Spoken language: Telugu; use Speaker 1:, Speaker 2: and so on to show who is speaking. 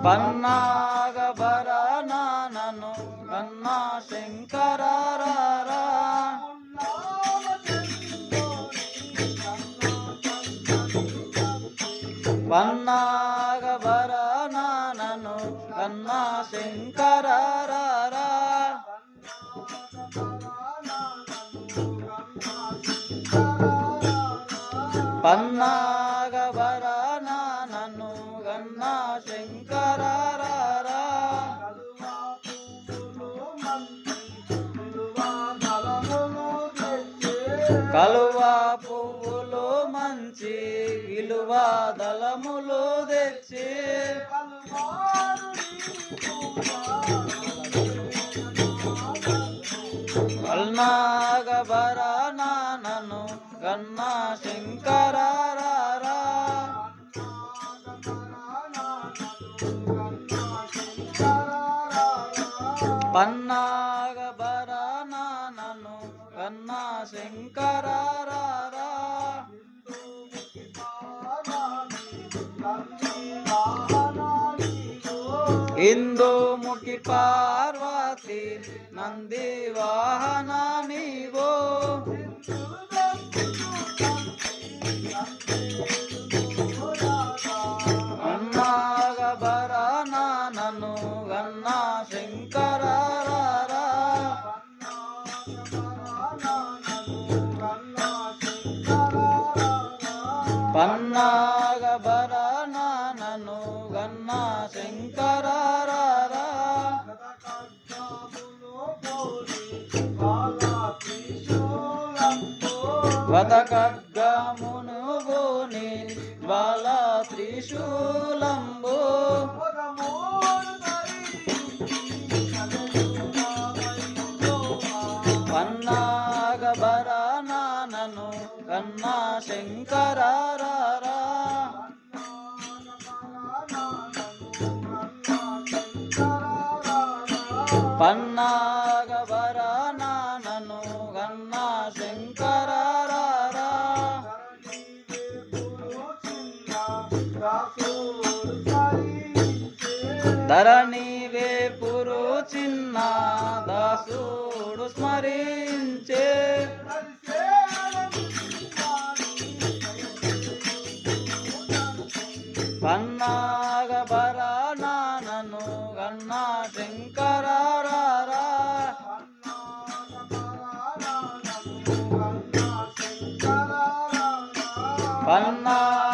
Speaker 1: పన్నాగ భరణను కన్నా శంకర పన్నాగ భరణను కన్నా శంకర పన్నాగ భరణను కన్నా శంకర కలువా పువ్వులు మంచి విలువ దళములు తెచ్చి పన్నాగ భరణను కన్నా శంకర పన్నాగ భరణను కన్నా శంకర ఇందుముఖి పార్వతి నంది వాహన నీవో పన్నాగ భరణను కన్నా శంకర పన్నాగ భరణను కన్నా శంకర వదఖడ్గమును గోని బాల త్రిశూలంబు పన్నాగ భరణను కన్నా శంకర పన్నాగ భరణను కన్నా శంకర ధరణి వేపురు చిన్న దాసుడు స్మరించే పన్నాగ భరణను కన్నా శంకర పన్నాగ